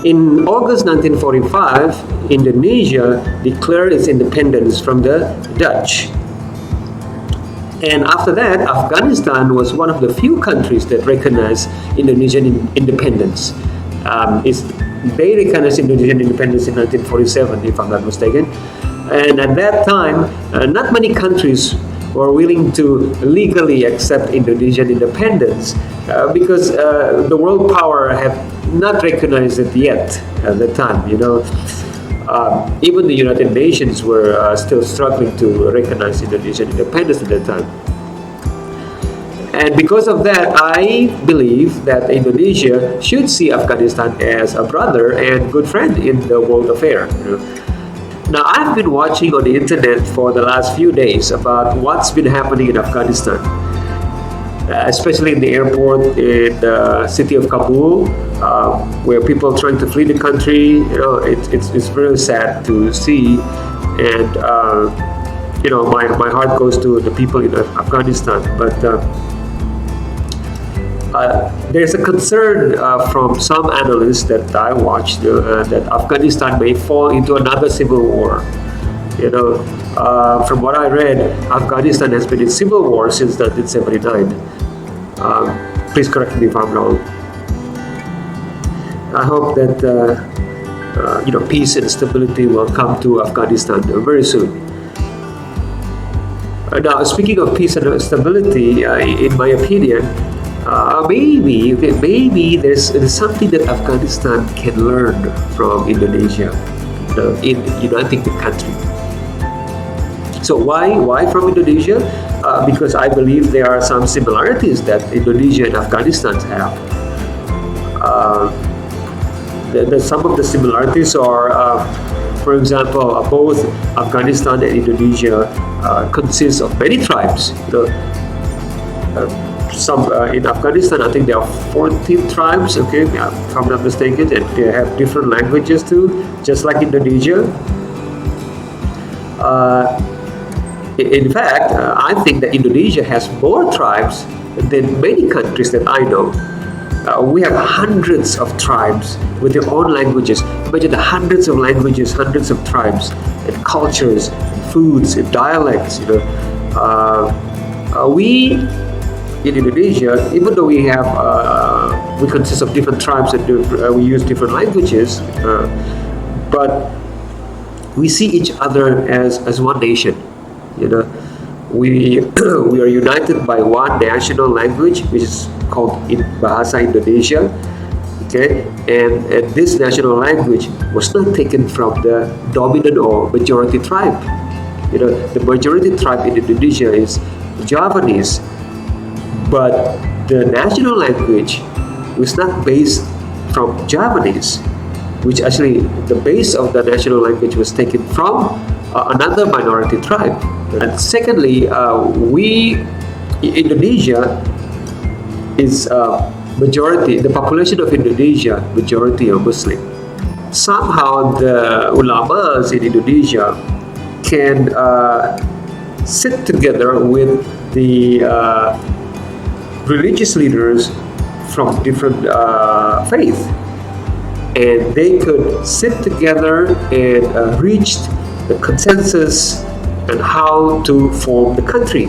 In August 1945, Indonesia declared its independence from the Dutch. And after that, Afghanistan was one of the few countries that recognized Indonesian independence. They recognized Indonesian independence in 1947, if I'm not mistaken. And at that time, not many countries were willing to legally accept Indonesian independence because the world power had not recognized it yet at the time. Even the United Nations were still struggling to recognize Indonesian independence at that time. And because of that, I believe that Indonesia should see Afghanistan as a brother and good friend in the world affair. Now, I've been watching on the internet for the last few days about what's been happening in Afghanistan, especially in the airport in the city of Kabul, where people are trying to flee the country. It's very sad to see, and my heart goes to the people in Afghanistan. But there's a concern from some analysts that I watched that Afghanistan may fall into another civil war. From what I read, Afghanistan has been in civil war since 1979. Please correct me if I'm wrong. I hope that peace and stability will come to Afghanistan very soon. Now, speaking of peace and stability, in my opinion, maybe there's something that Afghanistan can learn from Indonesia in uniting the country. So why from Indonesia? Because I believe there are some similarities that Indonesia and Afghanistan have. Some of the similarities are, for example, both Afghanistan and Indonesia consist of many tribes. In Afghanistan, I think there are 14 tribes, if I'm not mistaken, and they have different languages too, just like Indonesia. In fact, I think that Indonesia has more tribes than many countries that I know. We have hundreds of tribes with their own languages. Imagine the hundreds of languages, hundreds of tribes, and cultures, and foods, and dialects. We in Indonesia, even though we consist of different tribes and we use different languages, but we see each other as one nation. We are united by one national language, which is called Bahasa Indonesia. And this national language was not taken from the dominant or majority tribe. The majority tribe in Indonesia is Javanese. But the national language was not based from Javanese, which actually the base of the national language was taken from another minority tribe. And secondly, Indonesia is majority, the population of Indonesia, majority are Muslim. Somehow the ulamas in Indonesia can sit together with the religious leaders from different faith, and they could sit together and reach the consensus on how to form the country.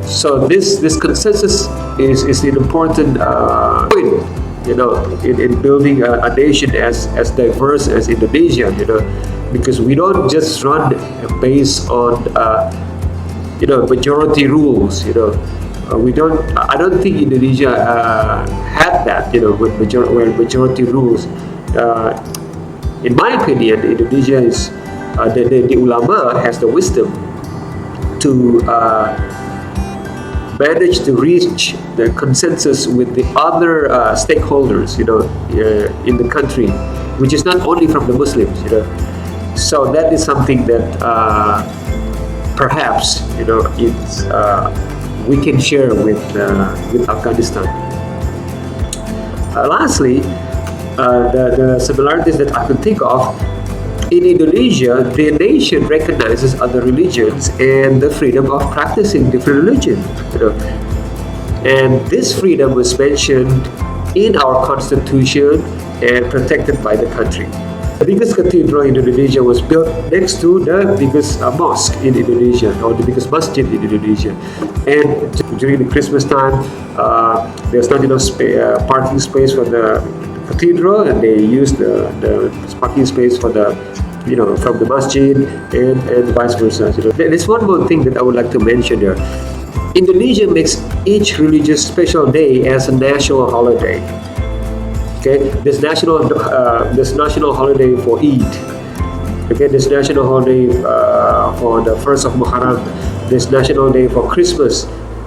So this consensus is an important point, in building a nation as diverse as Indonesia. Because we don't just run based on majority rules. I don't think Indonesia had that. Where majority rules. In my opinion, Indonesia is the ulama has the wisdom to manage to reach the consensus with the other stakeholders, in the country, which is not only from the Muslims. So that is something that perhaps it's we can share with Afghanistan. Lastly, the similarities that I can think of, in Indonesia, the nation recognizes other religions and the freedom of practicing different religions. And this freedom was mentioned in our constitution and protected by the country. The biggest cathedral in Indonesia was built next to the biggest mosque in Indonesia, or the biggest masjid in Indonesia. And during the Christmas time, there's not enough parking space for the cathedral, and they use the parking space for the from the masjid, and vice versa. There's one more thing that I would like to mention here. Indonesia makes each religious special day as a national holiday. Okay, there's national holiday for Eid. Okay, there's national holiday for the 1st of Muharram. There's national day for Christmas,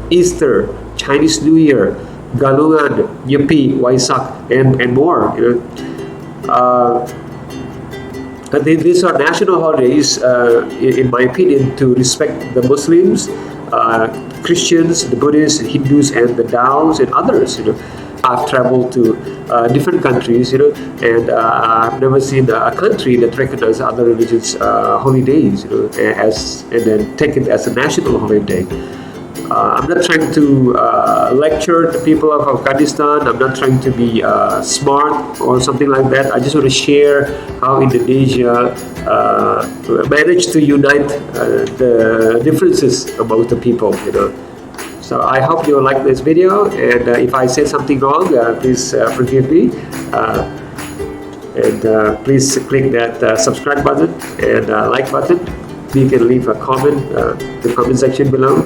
Easter, Chinese New Year, Galungan, Nyepi, Waisak, and more. These are national holidays, in my opinion, to respect the Muslims, Christians, the Buddhists, Hindus, and the Taoists and others. I've traveled to different countries, and I've never seen a country that recognizes other religions' holidays, and then take it as a national holiday. I'm not trying to lecture the people of Afghanistan. I'm not trying to be smart or something like that. I just want to share how Indonesia managed to unite the differences among the people. So I hope you like this video, and if I said something wrong, please forgive me. And please click that subscribe button and like button. You can leave a comment in the comment section below.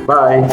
Bye.